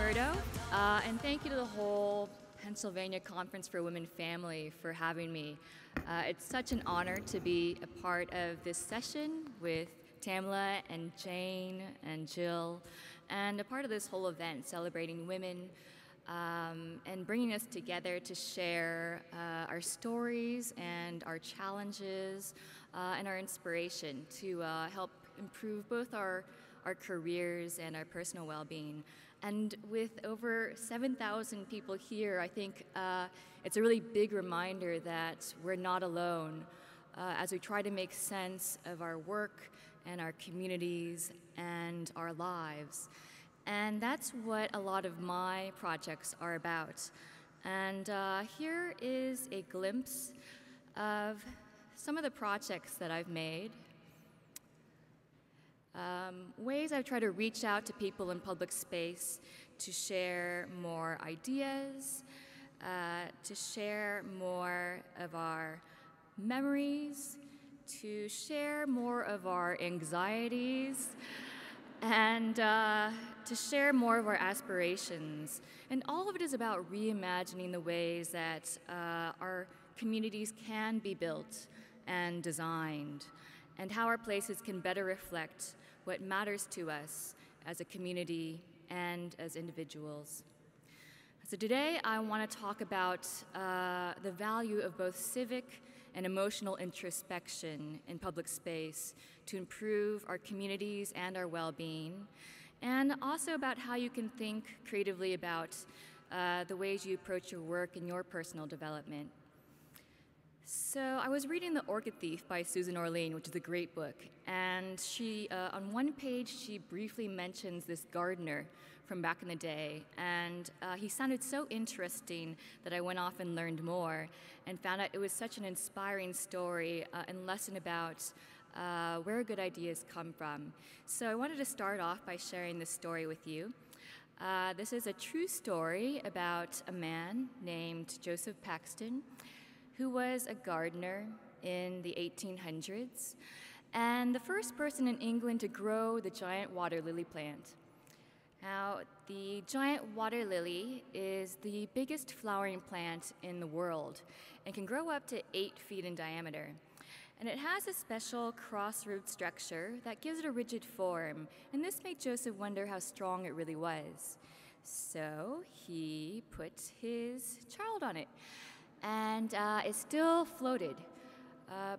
Roberto, and thank you to the whole Pennsylvania Conference for Women Family for having me. It's such an honor to be a part of this session with Tamla and Jane and Jill, and a part of this whole event celebrating women and bringing us together to share our stories and our challenges and our inspiration to help improve both our careers and our personal well-being. And with over 7,000 people here, I think it's a really big reminder that we're not alone as we try to make sense of our work and our communities and our lives. And that's what a lot of my projects are about. And here is a glimpse of some of the projects that I've made. Ways I've tried to reach out to people in public space to share more ideas, to share more of our memories, to share more of our anxieties, and to share more of our aspirations. And all of it is about reimagining the ways that our communities can be built and designed, and how our places can better reflect what matters to us as a community and as individuals. So today I want to talk about the value of both civic and emotional introspection in public space to improve our communities and our well-being, and also about how you can think creatively about the ways you approach your work and your personal development. So I was reading The Orchid Thief by Susan Orlean, which is a great book, and she, on one page, she briefly mentions this gardener from back in the day, and he sounded so interesting that I went off and learned more and found out it was such an inspiring story and lesson about where good ideas come from. So I wanted to start off by sharing this story with you. This is a true story about a man named Joseph Paxton, who was a gardener in the 1800s, and the first person in England to grow the giant water lily plant. Now, the giant water lily is the biggest flowering plant in the world and can grow up to 8 feet in diameter. And it has a special cross-root structure that gives it a rigid form, and this made Joseph wonder how strong it really was. So he put his child on it, and it still floated,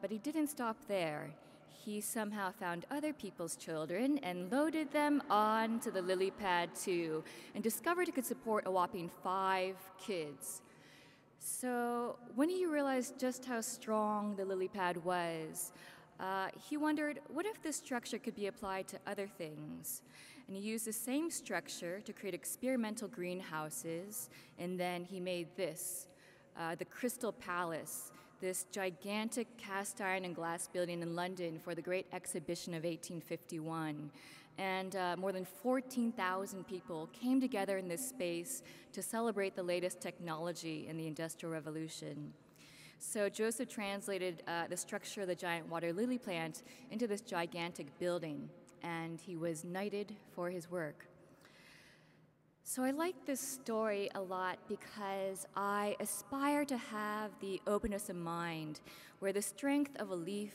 but he didn't stop there. He somehow found other people's children and loaded them onto the lily pad too, and discovered it could support a whopping 5 kids. So when he realized just how strong the lily pad was, he wondered, what if this structure could be applied to other things? And he used the same structure to create experimental greenhouses, and then he made this. The Crystal Palace, this gigantic cast iron and glass building in London for the Great Exhibition of 1851. And more than 14,000 people came together in this space to celebrate the latest technology in the Industrial Revolution. So Joseph translated the structure of the giant water lily plant into this gigantic building, and he was knighted for his work. So I like this story a lot because I aspire to have the openness of mind where the strength of a leaf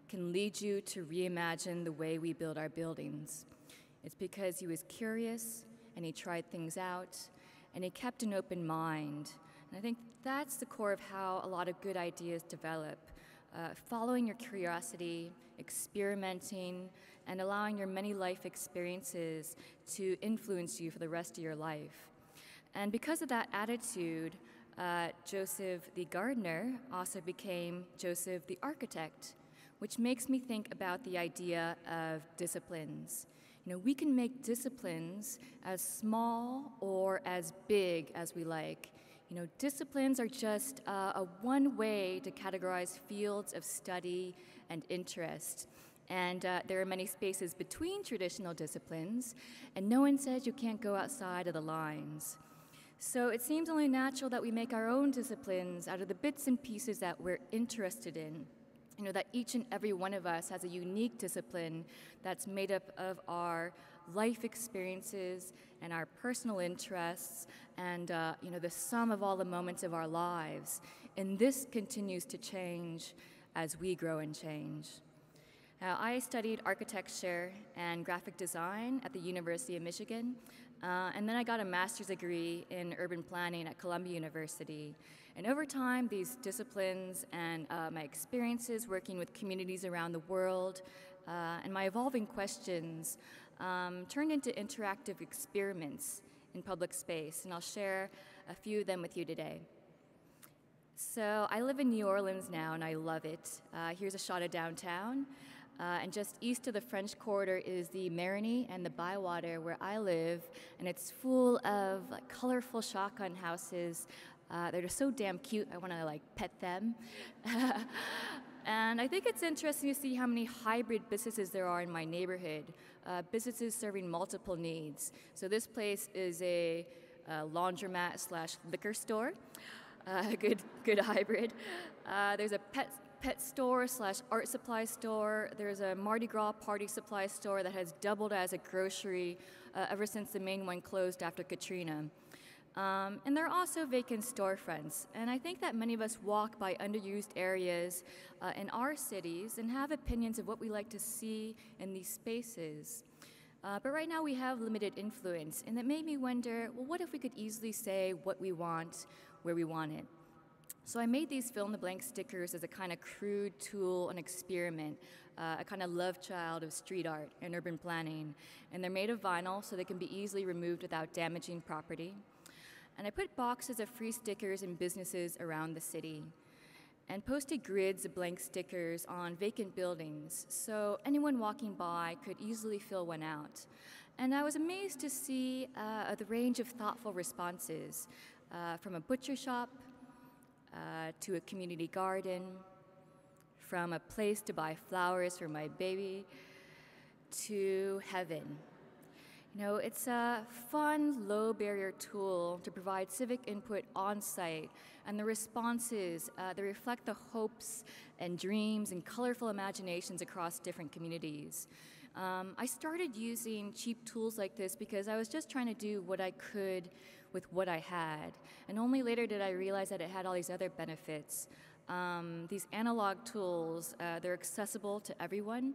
can lead you to reimagine the way we build our buildings. It's because he was curious and he tried things out and he kept an open mind. And I think that's the core of how a lot of good ideas develop. Following your curiosity, experimenting, and allowing your many life experiences to influence you for the rest of your life. And because of that attitude, Joseph the gardener also became Joseph the architect, which makes me think about the idea of disciplines. You know, we can make disciplines as small or as big as we like. You know, disciplines are just a one way to categorize fields of study and interest. And there are many spaces between traditional disciplines, and no one says you can't go outside of the lines. So it seems only natural that we make our own disciplines out of the bits and pieces that we're interested in. that each and every one of us has a unique discipline that's made up of our life experiences and our personal interests and the sum of all the moments of our lives. And this continues to change as we grow and change. Now, I studied architecture and graphic design at the University of Michigan, and then I got a master's degree in urban planning at Columbia University. And over time, these disciplines and my experiences working with communities around the world and my evolving questions turned into interactive experiments in public space, and I'll share a few of them with you today. So I live in New Orleans now, and I love it. Here's a shot of downtown. And just east of the French Quarter is the Marigny and the Bywater where I live, and it's full of colorful shotgun houses. They're just so damn cute, I want to pet them. And I think it's interesting to see how many hybrid businesses there are in my neighborhood, businesses serving multiple needs. So this place is a laundromat / liquor store, good hybrid. There's a pet store / art supply store. There's a Mardi Gras party supply store that has doubled as a grocery ever since the main one closed after Katrina. And there are also vacant storefronts. And I think that many of us walk by underused areas in our cities and have opinions of what we like to see in these spaces. But right now we have limited influence, and it made me wonder, well, what if we could easily say what we want, where we want it? So I made these fill-in-the-blank stickers as a kind of crude tool and experiment, a kind of love child of street art and urban planning. And they're made of vinyl, so they can be easily removed without damaging property. And I put boxes of free stickers in businesses around the city and posted grids of blank stickers on vacant buildings so anyone walking by could easily fill one out. And I was amazed to see the range of thoughtful responses, from a butcher shop to a community garden, from a place to buy flowers for my baby, to heaven. It's a fun, low-barrier tool to provide civic input on-site, and the responses, they reflect the hopes and dreams and colorful imaginations across different communities. I started using cheap tools like this because I was just trying to do what I could with what I had, and only later did I realize that it had all these other benefits. These analog tools, they're accessible to everyone.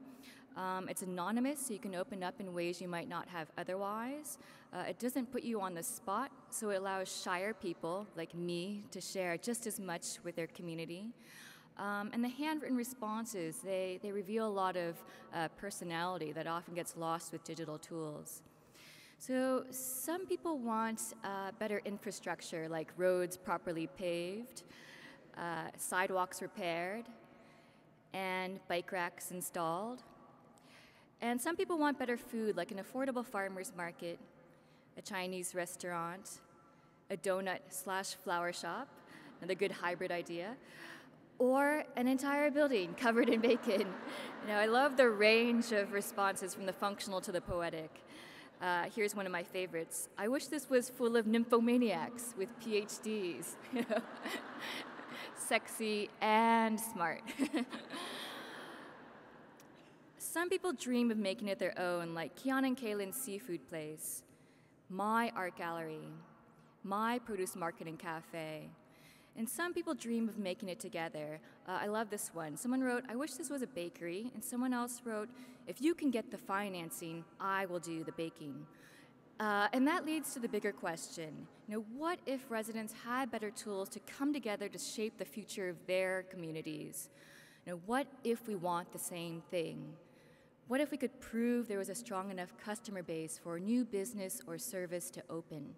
It's anonymous, so you can open up in ways you might not have otherwise. It doesn't put you on the spot, so it allows shyer people like me to share just as much with their community. And the handwritten responses, they reveal a lot of personality that often gets lost with digital tools. So some people want better infrastructure, like roads properly paved, sidewalks repaired, and bike racks installed. And some people want better food, like an affordable farmer's market, a Chinese restaurant, a donut / flower shop, another good hybrid idea, or an entire building covered in bacon. I love the range of responses from the functional to the poetic. Here's one of my favorites. I wish this was full of nymphomaniacs with PhDs. Sexy and smart. Some people dream of making it their own, like Keon and Kaylin's seafood place, my art gallery, my produce market and cafe. And some people dream of making it together. I love this one. Someone wrote, I wish this was a bakery, and someone else wrote, if you can get the financing, I will do the baking. And that leads to the bigger question. What if residents had better tools to come together to shape the future of their communities? What if we want the same thing? What if we could prove there was a strong enough customer base for a new business or service to open?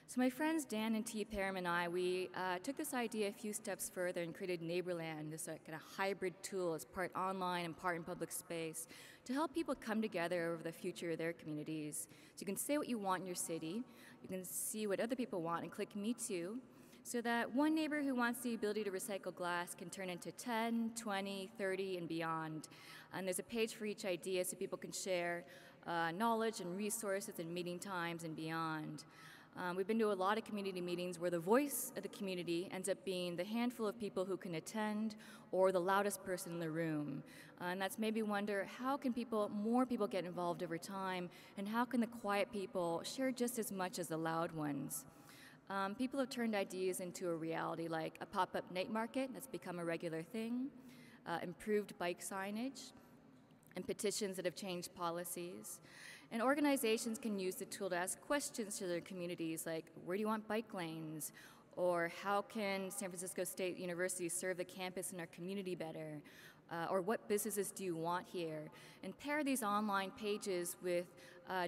So my friends Dan and T. Parham and I, we took this idea a few steps further and created Neighborland, this kind of hybrid tool. It's part online and part in public space to help people come together over the future of their communities. So you can say what you want in your city, you can see what other people want and click Me Too, so that one neighbor who wants the ability to recycle glass can turn into 10, 20, 30, and beyond. And there's a page for each idea so people can share knowledge and resources and meeting times and beyond. We've been to a lot of community meetings where the voice of the community ends up being the handful of people who can attend or the loudest person in the room. And that's made me wonder, how can more people get involved over time, and how can the quiet people share just as much as the loud ones? People have turned ideas into a reality, like a pop-up night market that's become a regular thing, improved bike signage, and petitions that have changed policies. And organizations can use the tool to ask questions to their communities, like, where do you want bike lanes? Or how can San Francisco State University serve the campus and our community better? Or what businesses do you want here? And pair these online pages with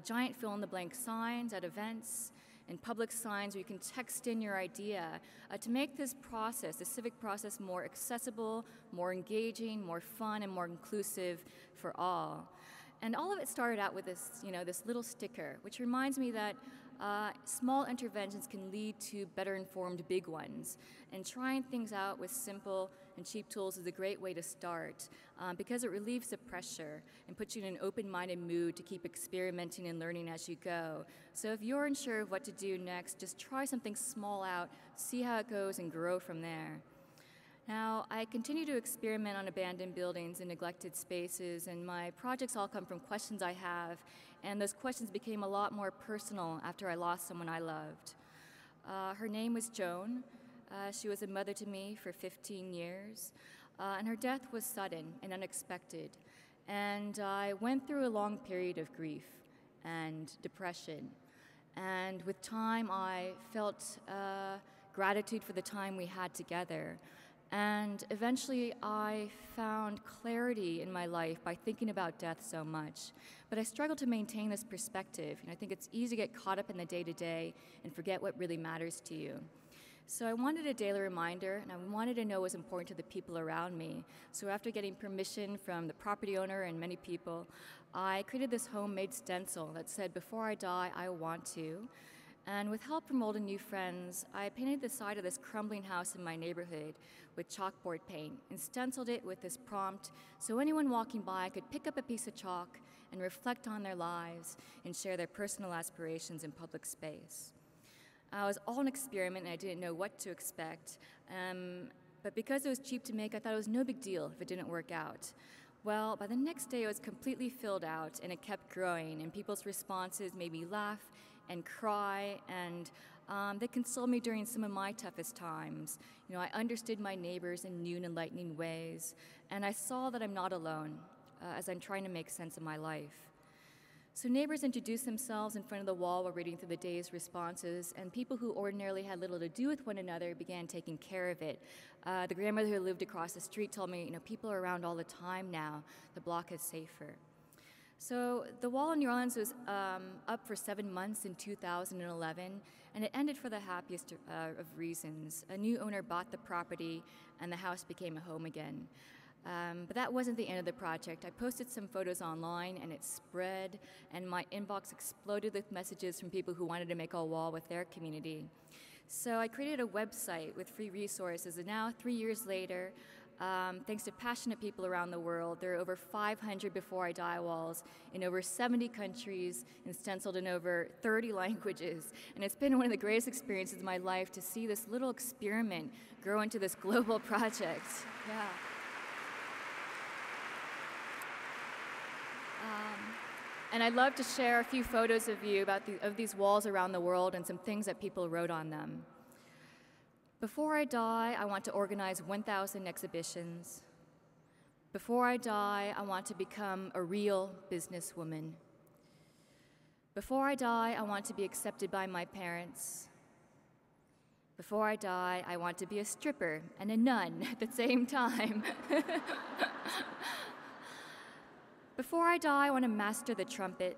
giant fill-in-the-blank signs at events and public signs where you can text in your idea to make this process, the civic process, more accessible, more engaging, more fun, and more inclusive for all. And all of it started out with this, this little sticker, which reminds me that small interventions can lead to better informed big ones. And trying things out with simple and cheap tools is a great way to start because it relieves the pressure and puts you in an open-minded mood to keep experimenting and learning as you go. So if you're unsure of what to do next, just try something small out, see how it goes, and grow from there. Now, I continue to experiment on abandoned buildings and neglected spaces, and my projects all come from questions I have, and those questions became a lot more personal after I lost someone I loved. Her name was Joan. She was a mother to me for 15 years, and her death was sudden and unexpected, and I went through a long period of grief and depression, and with time I felt gratitude for the time we had together. And eventually I found clarity in my life by thinking about death so much. But I struggle to maintain this perspective. I think it's easy to get caught up in the day-to-day and forget what really matters to you. So I wanted a daily reminder, and I wanted to know what was important to the people around me. So after getting permission from the property owner and many people, I created this homemade stencil that said, "Before I die, I want to." And with help from old and new friends, I painted the side of this crumbling house in my neighborhood with chalkboard paint and stenciled it with this prompt so anyone walking by could pick up a piece of chalk and reflect on their lives and share their personal aspirations in public space. It was all an experiment and I didn't know what to expect, but because it was cheap to make, I thought it was no big deal if it didn't work out. Well, by the next day it was completely filled out and it kept growing, and people's responses made me laugh and cry, and they consoled me during some of my toughest times. I understood my neighbors in new and enlightening ways, and I saw that I'm not alone as I'm trying to make sense of my life. So neighbors introduced themselves in front of the wall while reading through the day's responses, and people who ordinarily had little to do with one another began taking care of it. The grandmother who lived across the street told me, people are around all the time now. The block is safer. So the wall in New Orleans was up for 7 months in 2011, and it ended for the happiest of reasons. A new owner bought the property, and the house became a home again. But that wasn't the end of the project. I posted some photos online, and it spread, and my inbox exploded with messages from people who wanted to make a wall with their community. So I created a website with free resources, and now, 3 years later, thanks to passionate people around the world, there are over 500 Before I Die walls in over 70 countries and stenciled in over 30 languages. And it's been one of the greatest experiences of my life to see this little experiment grow into this global project. Yeah. And I'd love to share a few photos of you of these walls around the world and some things that people wrote on them. Before I die, I want to organize 1,000 exhibitions. Before I die, I want to become a real businesswoman. Before I die, I want to be accepted by my parents. Before I die, I want to be a stripper and a nun at the same time. Before I die, I want to master the trumpet.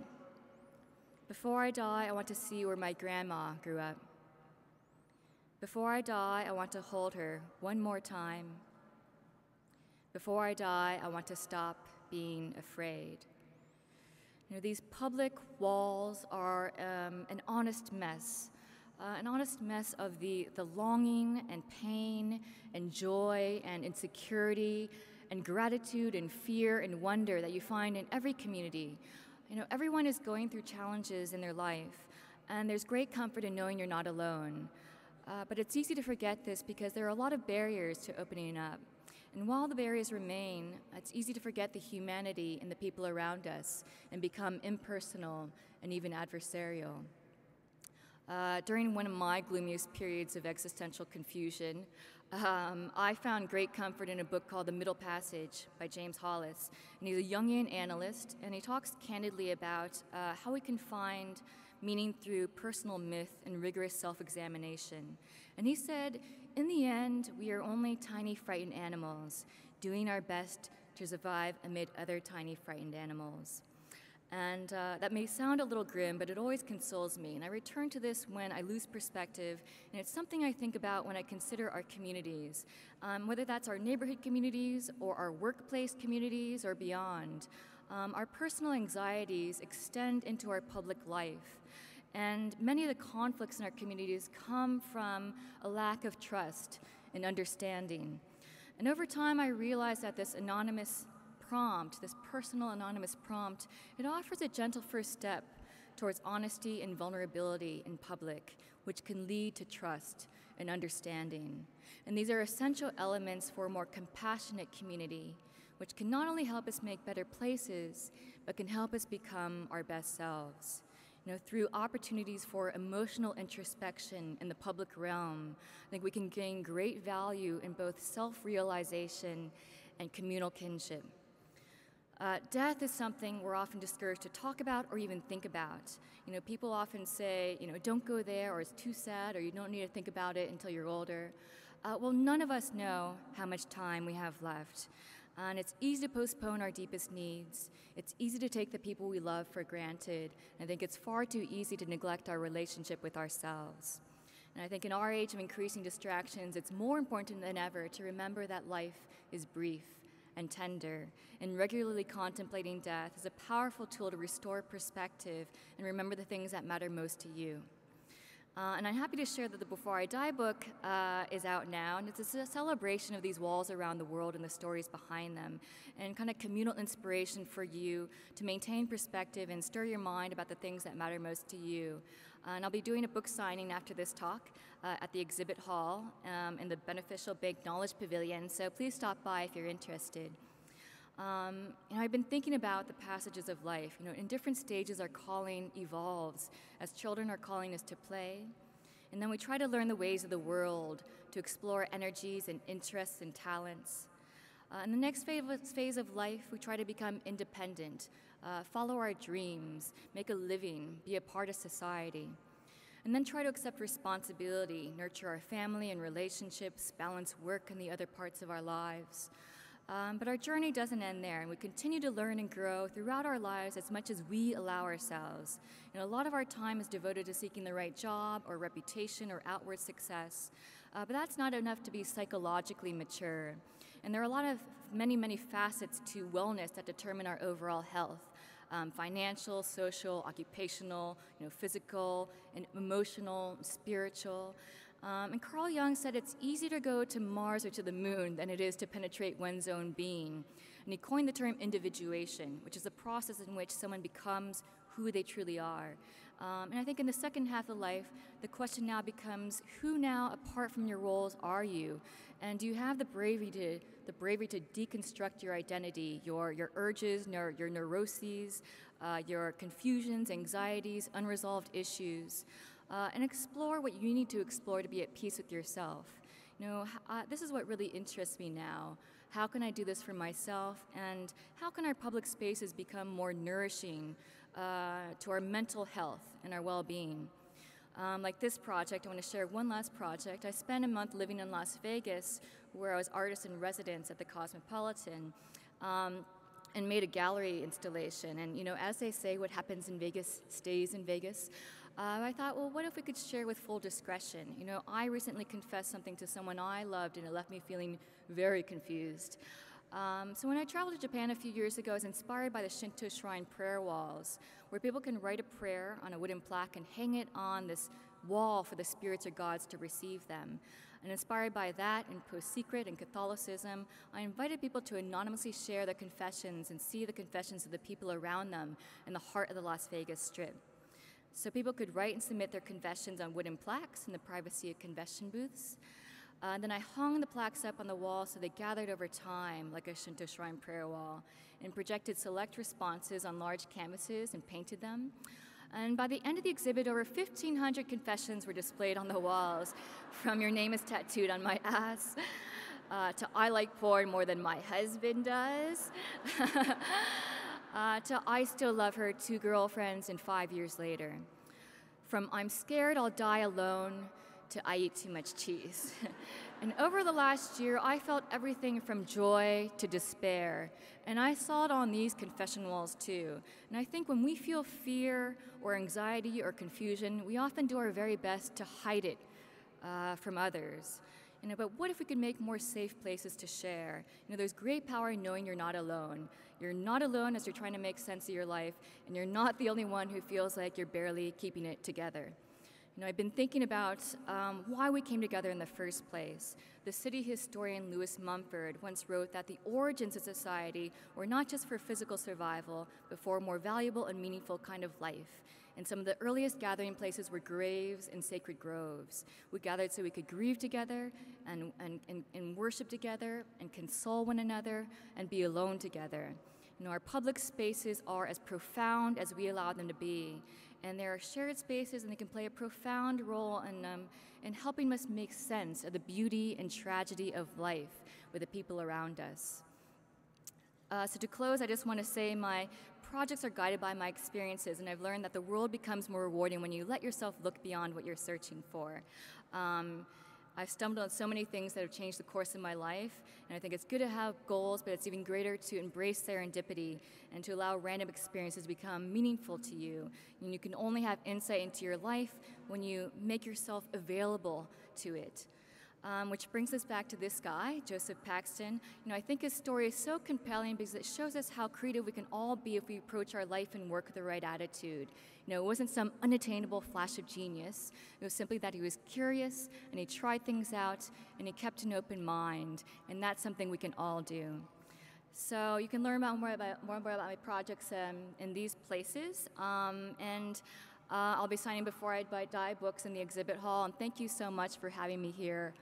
Before I die, I want to see where my grandma grew up. Before I die, I want to hold her one more time. Before I die, I want to stop being afraid. These public walls are an honest mess of the longing and pain and joy and insecurity and gratitude and fear and wonder that you find in every community. Everyone is going through challenges in their life, And there's great comfort in knowing you're not alone. But it's easy to forget this because there are a lot of barriers to opening up. And while the barriers remain, it's easy to forget the humanity in the people around us and become impersonal and even adversarial. During one of my gloomiest periods of existential confusion, I found great comfort in a book called The Middle Passage by James Hollis. And he's a Jungian analyst, and he talks candidly about how we can find meaning through personal myth and rigorous self-examination. And he said, in the end, we are only tiny, frightened animals, doing our best to survive amid other tiny, frightened animals. And that may sound a little grim, but it always consoles me. And I return to this when I lose perspective, and it's something I think about when I consider our communities, whether that's our neighborhood communities or our workplace communities or beyond. Our personal anxieties extend into our public life. And many of the conflicts in our communities come from a lack of trust and understanding. And over time, I realized that this anonymous prompt, this personal anonymous prompt, it offers a gentle first step towards honesty and vulnerability in public, which can lead to trust and understanding. And these are essential elements for a more compassionate community, which can not only help us make better places, but can help us become our best selves. Through opportunities for emotional introspection in the public realm, I think we can gain great value in both self-realization and communal kinship. Death is something we're often discouraged to talk about or even think about. People often say, don't go there, or it's too sad, or you don't need to think about it until you're older. Well, none of us know how much time we have left. And it's easy to postpone our deepest needs. It's easy to take the people we love for granted. And I think it's far too easy to neglect our relationship with ourselves. And I think in our age of increasing distractions, it's more important than ever to remember that life is brief and tender, and regularly contemplating death is a powerful tool to restore perspective and remember the things that matter most to you. And I'm happy to share that the Before I Die book is out now, and it's a celebration of these walls around the world and the stories behind them, and kind of communal inspiration for you to maintain perspective and stir your mind about the things that matter most to you. And I'll be doing a book signing after this talk at the exhibit hall in the Beneficial Big Knowledge Pavilion, so please stop by if you're interested. I've been thinking about the passages of life. In different stages, our calling evolves. As children, our calling is to play. And then we try to learn the ways of the world, to explore energies and interests and talents. In the next phase of life, we try to become independent, follow our dreams, make a living, be a part of society. And then try to accept responsibility, nurture our family and relationships, balance work and the other parts of our lives. But our journey doesn't end there, and we continue to learn and grow throughout our lives as much as we allow ourselves. A lot of our time is devoted to seeking the right job or reputation or outward success, but that's not enough to be psychologically mature. And there are many facets to wellness that determine our overall health. Financial, social, occupational, physical, and emotional, spiritual. And Carl Jung said it's easier to go to Mars or to the moon than it is to penetrate one's own being. And he coined the term individuation, which is a process in which someone becomes who they truly are. And I think in the second half of life, the question now becomes, who now, apart from your roles, are you? And do you have the bravery to deconstruct your identity, your urges, your neuroses, your confusions, anxieties, unresolved issues? And explore what you need to explore to be at peace with yourself. This is what really interests me now. How can I do this for myself? And how can our public spaces become more nourishing to our mental health and our well-being? Like this project, I want to share one last project. I spent a month living in Las Vegas, where I was artist in residence at the Cosmopolitan, and made a gallery installation. And as they say, what happens in Vegas stays in Vegas. I thought, well, what if we could share with full discretion? I recently confessed something to someone I loved, and it left me feeling very confused. So when I traveled to Japan a few years ago, I was inspired by the Shinto shrine prayer walls, where people can write a prayer on a wooden plaque and hang it on this wall for the spirits or gods to receive them. And inspired by that and Post-Secret and Catholicism, I invited people to anonymously share their confessions and see the confessions of the people around them in the heart of the Las Vegas Strip. So people could write and submit their confessions on wooden plaques in the privacy of confession booths. And then I hung the plaques up on the wall so they gathered over time, like a Shinto shrine prayer wall, and projected select responses on large canvases and painted them. And by the end of the exhibit, over 1,500 confessions were displayed on the walls, from "Your name is tattooed on my ass," to "I like porn more than my husband does," to "I still love her, 2 girlfriends and 5 years later." From "I'm scared I'll die alone" to "I eat too much cheese." And over the last year, I felt everything from joy to despair. And I saw it on these confession walls too. And I think when we feel fear or anxiety or confusion, we often do our very best to hide it from others. But what if we could make more safe places to share? There's great power in knowing you're not alone. You're not alone as you're trying to make sense of your life, and you're not the only one who feels like you're barely keeping it together. I've been thinking about why we came together in the first place. The city historian Lewis Mumford once wrote that the origins of society were not just for physical survival, but for a more valuable and meaningful kind of life. And some of the earliest gathering places were graves and sacred groves. We gathered so we could grieve together and worship together and console one another and be alone together. Our public spaces are as profound as we allow them to be. And they are shared spaces, and they can play a profound role in helping us make sense of the beauty and tragedy of life with the people around us. So to close, I just want to say my projects are guided by my experiences, and I've learned that the world becomes more rewarding when you let yourself look beyond what you're searching for. I've stumbled on so many things that have changed the course of my life, and I think it's good to have goals, but it's even greater to embrace serendipity and to allow random experiences to become meaningful to you. And you can only have insight into your life when you make yourself available to it. Which brings us back to this guy, Joseph Paxton. I think his story is so compelling because it shows us how creative we can all be if we approach our life and work with the right attitude. It wasn't some unattainable flash of genius. It was simply that he was curious and he tried things out and he kept an open mind, and that's something we can all do. So you can learn more about my projects in these places, and I'll be signing Before I Die books in the exhibit hall, and thank you so much for having me here